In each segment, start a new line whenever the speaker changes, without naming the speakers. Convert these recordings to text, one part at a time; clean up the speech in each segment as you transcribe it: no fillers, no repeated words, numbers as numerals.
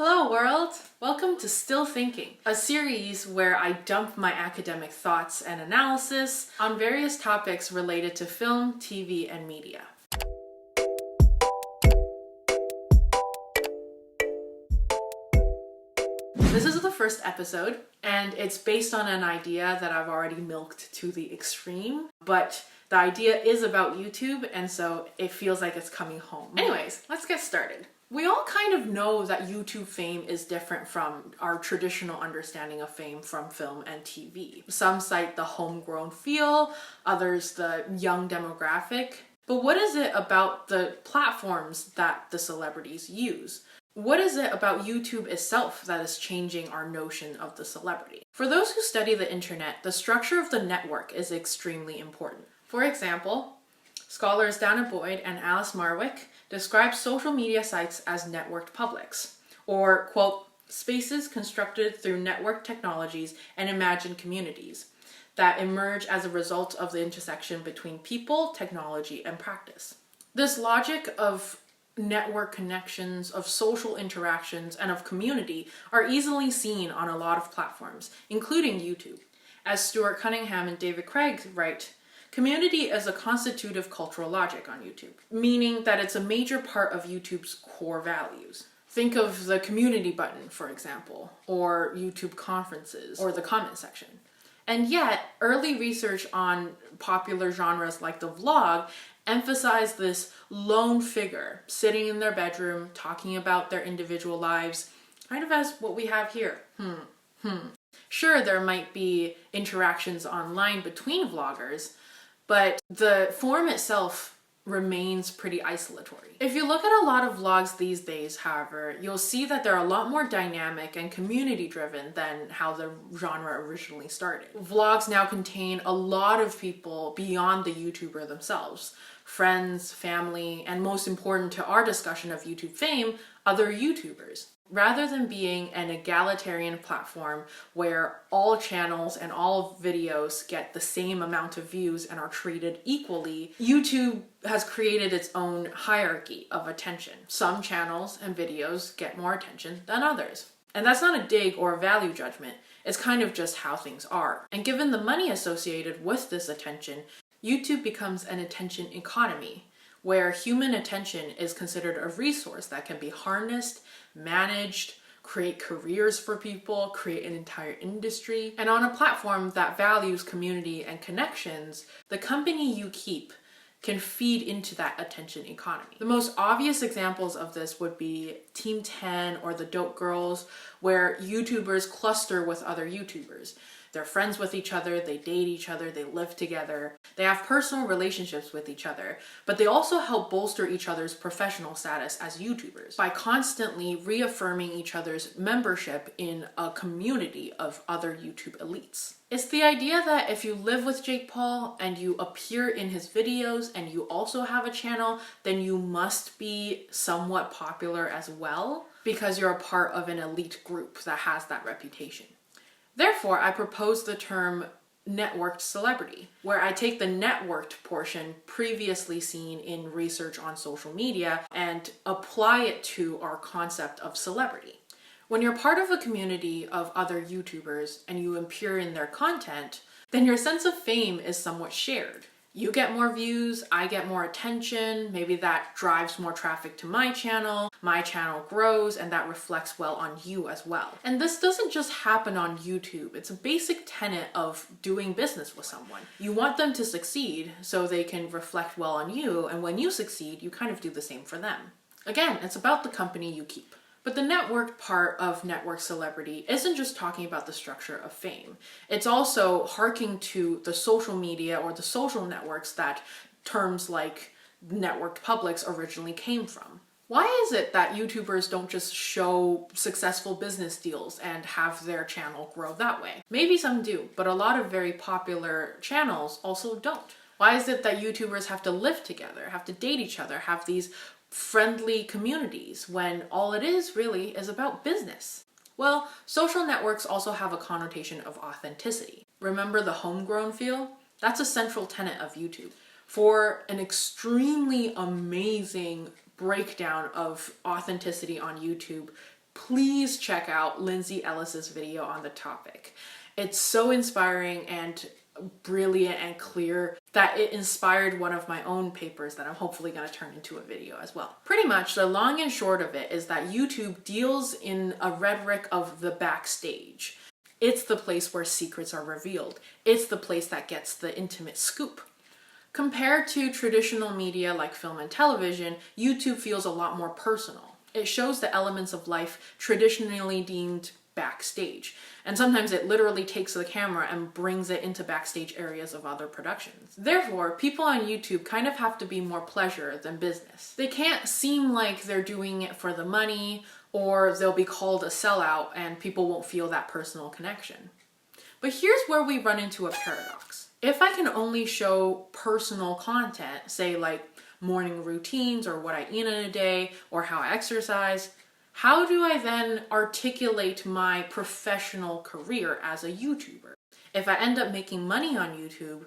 Hello world! Welcome to Still Thinking, a series where I dump my academic thoughts and analysis on various topics related to film, TV, and media. This is the first episode, and it's based on an idea that I've already milked to the extreme, but the idea is about YouTube, and so it feels like it's coming home. Anyways, let's get started. We all kind of know that YouTube fame is different from our traditional understanding of fame from film and TV. Some cite the homegrown feel, others the young demographic. But what is it about the platforms that the celebrities use? What is it about YouTube itself that is changing our notion of the celebrity? For those who study the internet, the structure of the network is extremely important. For example, scholars Dana Boyd and Alice Marwick describe social media sites as networked publics, or, quote, spaces constructed through network technologies and imagined communities that emerge as a result of the intersection between people, technology, and practice. This logic of network connections, of social interactions, and of community are easily seen on a lot of platforms, including YouTube. As Stuart Cunningham and David Craig write, community is a constitutive cultural logic on YouTube, meaning that it's a major part of YouTube's core values. Think of the community button, for example, or YouTube conferences, or the comment section. And yet, early research on popular genres like the vlog emphasized this lone figure sitting in their bedroom, talking about their individual lives, kind of as what we have here. Sure, there might be interactions online between vloggers, but the form itself remains pretty isolatory. If you look at a lot of vlogs these days, however, you'll see that they're a lot more dynamic and community-driven than how the genre originally started. Vlogs now contain a lot of people beyond the YouTuber themselves. Friends, family, and most important to our discussion of YouTube fame, other YouTubers. Rather than being an egalitarian platform where all channels and all videos get the same amount of views and are treated equally, YouTube has created its own hierarchy of attention. Some channels and videos get more attention than others. And that's not a dig or a value judgment, it's kind of just how things are. And given the money associated with this attention, YouTube becomes an attention economy, where human attention is considered a resource that can be harnessed, managed, create careers for people, create an entire industry. And on a platform that values community and connections, the company you keep can feed into that attention economy. The most obvious examples of this would be Team 10 or the Dope Girls, where YouTubers cluster with other YouTubers. They're friends with each other, they date each other, they live together, they have personal relationships with each other, but they also help bolster each other's professional status as YouTubers by constantly reaffirming each other's membership in a community of other YouTube elites. It's the idea that if you live with Jake Paul and you appear in his videos and you also have a channel, then you must be somewhat popular as well because you're a part of an elite group that has that reputation. Therefore, I propose the term networked celebrity, where I take the networked portion previously seen in research on social media and apply it to our concept of celebrity. When you're part of a community of other YouTubers and you appear in their content, then your sense of fame is somewhat shared. You get more views, I get more attention, maybe that drives more traffic to my channel grows, and that reflects well on you as well. And this doesn't just happen on YouTube, it's a basic tenet of doing business with someone. You want them to succeed so they can reflect well on you, and when you succeed, you kind of do the same for them. Again, it's about the company you keep. But the networked part of network celebrity isn't just talking about the structure of fame. It's also harking to the social media or the social networks that terms like networked publics originally came from. Why is it that YouTubers don't just show successful business deals and have their channel grow that way? Maybe some do, but a lot of very popular channels also don't. Why is it that YouTubers have to live together, have to date each other, have these friendly communities when all it is really is about business? Well, social networks also have a connotation of authenticity. Remember the homegrown feel? That's a central tenet of YouTube. For an extremely amazing breakdown of authenticity on YouTube, please check out Lindsay Ellis's video on the topic. It's so inspiring and brilliant and clear that it inspired one of my own papers that I'm hopefully going to turn into a video as well. Pretty much the long and short of it is that YouTube deals in a rhetoric of the backstage. It's the place where secrets are revealed. It's the place that gets the intimate scoop. Compared to traditional media like film and television, YouTube feels a lot more personal. It shows the elements of life traditionally deemed backstage. And sometimes it literally takes the camera and brings it into backstage areas of other productions. Therefore, people on YouTube kind of have to be more pleasure than business. They can't seem like they're doing it for the money, or they'll be called a sellout and people won't feel that personal connection. But here's where we run into a paradox. If I can only show personal content, say like morning routines or what I eat in a day or how I exercise, how do I then articulate my professional career as a YouTuber? If I end up making money on YouTube,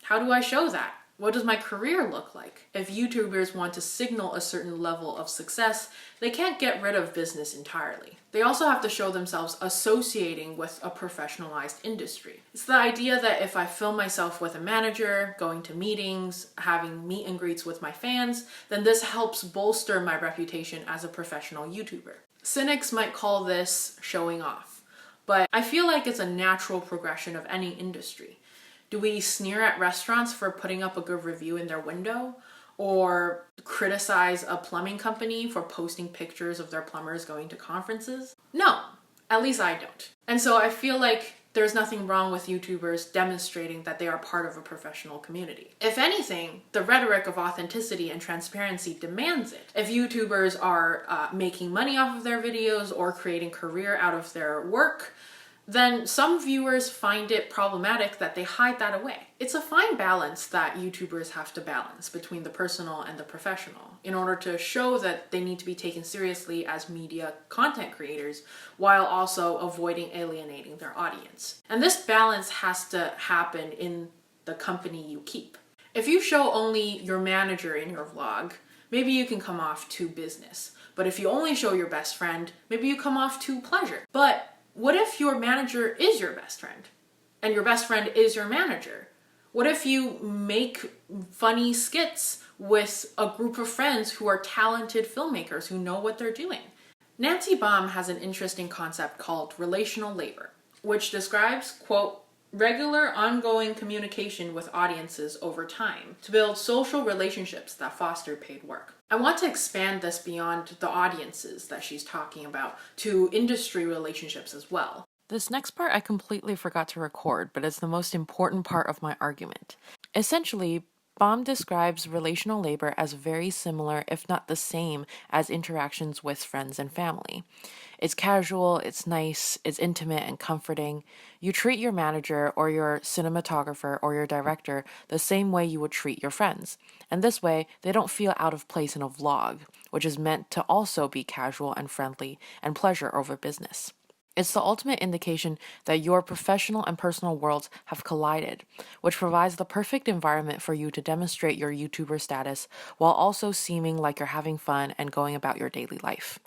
how do I show that? What does my career look like? If YouTubers want to signal a certain level of success, they can't get rid of business entirely. They also have to show themselves associating with a professionalized industry. It's the idea that if I film myself with a manager, going to meetings, having meet and greets with my fans, then this helps bolster my reputation as a professional YouTuber. Cynics might call this showing off, but I feel like it's a natural progression of any industry. Do we sneer at restaurants for putting up a good review in their window? Or criticize a plumbing company for posting pictures of their plumbers going to conferences? No, at least I don't. And so I feel like there's nothing wrong with YouTubers demonstrating that they are part of a professional community. If anything, the rhetoric of authenticity and transparency demands it. If YouTubers are making money off of their videos or creating career out of their work, then some viewers find it problematic that they hide that away. It's a fine balance that YouTubers have to balance between the personal and the professional in order to show that they need to be taken seriously as media content creators while also avoiding alienating their audience. And this balance has to happen in the company you keep. If you show only your manager in your vlog, maybe you can come off too business. But if you only show your best friend, maybe you come off too pleasure. But what if your manager is your best friend and your best friend is your manager? What if you make funny skits with a group of friends who are talented filmmakers who know what they're doing? Nancy Baym has an interesting concept called relational labor, which describes, quote, regular ongoing communication with audiences over time to build social relationships that foster paid work. I want to expand this beyond the audiences that she's talking about to industry relationships as well. This next part I completely forgot to record, but it's the most important part of my argument. Essentially, Baym describes relational labor as very similar, if not the same, as interactions with friends and family. It's casual, it's nice, it's intimate and comforting. You treat your manager or your cinematographer or your director the same way you would treat your friends. And this way, they don't feel out of place in a vlog, which is meant to also be casual and friendly and pleasure over business. It's the ultimate indication that your professional and personal worlds have collided, which provides the perfect environment for you to demonstrate your YouTuber status while also seeming like you're having fun and going about your daily life.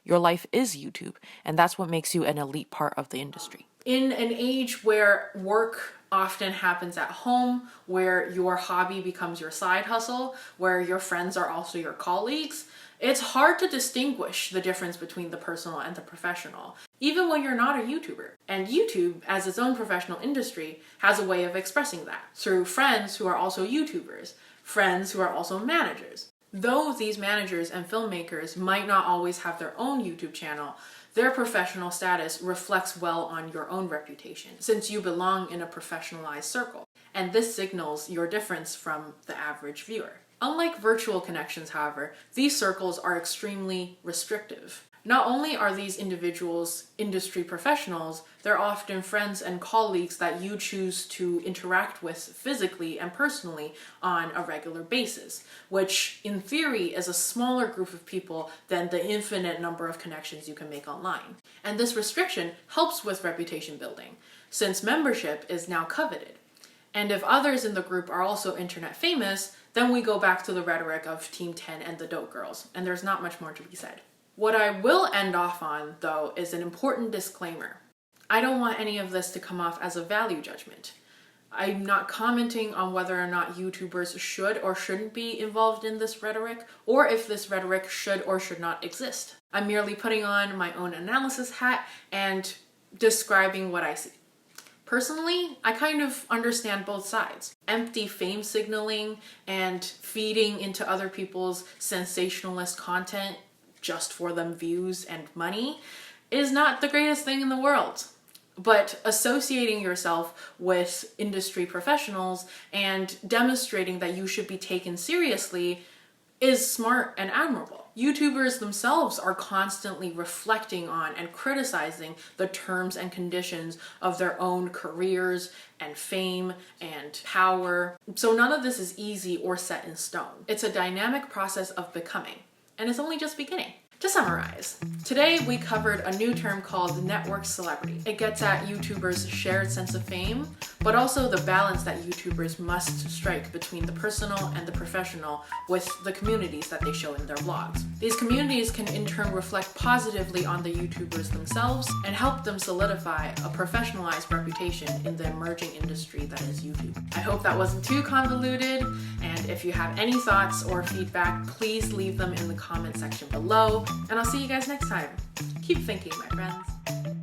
Your life is YouTube, and that's what makes you an elite part of the industry. In an age where work often happens at home, where your hobby becomes your side hustle, where your friends are also your colleagues, it's hard to distinguish the difference between the personal and the professional, even when you're not a YouTuber. And YouTube, as its own professional industry, has a way of expressing that through friends who are also YouTubers, friends who are also managers. Though these managers and filmmakers might not always have their own YouTube channel, their professional status reflects well on your own reputation, since you belong in a professionalized circle. And this signals your difference from the average viewer. Unlike virtual connections, however, these circles are extremely restrictive. Not only are these individuals industry professionals, they're often friends and colleagues that you choose to interact with physically and personally on a regular basis, which in theory is a smaller group of people than the infinite number of connections you can make online. And this restriction helps with reputation building, since membership is now coveted. And if others in the group are also internet famous, then we go back to the rhetoric of Team 10 and the Dope Girls, and there's not much more to be said. What I will end off on, though, is an important disclaimer. I don't want any of this to come off as a value judgment. I'm not commenting on whether or not YouTubers should or shouldn't be involved in this rhetoric, or if this rhetoric should or should not exist. I'm merely putting on my own analysis hat and describing what I see. Personally, I kind of understand both sides. Empty fame signaling and feeding into other people's sensationalist content just for them views and money is not the greatest thing in the world. But associating yourself with industry professionals and demonstrating that you should be taken seriously is smart and admirable. YouTubers themselves are constantly reflecting on and criticizing the terms and conditions of their own careers and fame and power. So none of this is easy or set in stone. It's a dynamic process of becoming, and it's only just beginning. To summarize, today we covered a new term called network celebrity. It gets at YouTubers' shared sense of fame, but also the balance that YouTubers must strike between the personal and the professional with the communities that they show in their vlogs. These communities can in turn reflect positively on the YouTubers themselves and help them solidify a professionalized reputation in the emerging industry that is YouTube. I hope that wasn't too convoluted, and if you have any thoughts or feedback, please leave them in the comment section below. And I'll see you guys next time. Keep thinking, my friends.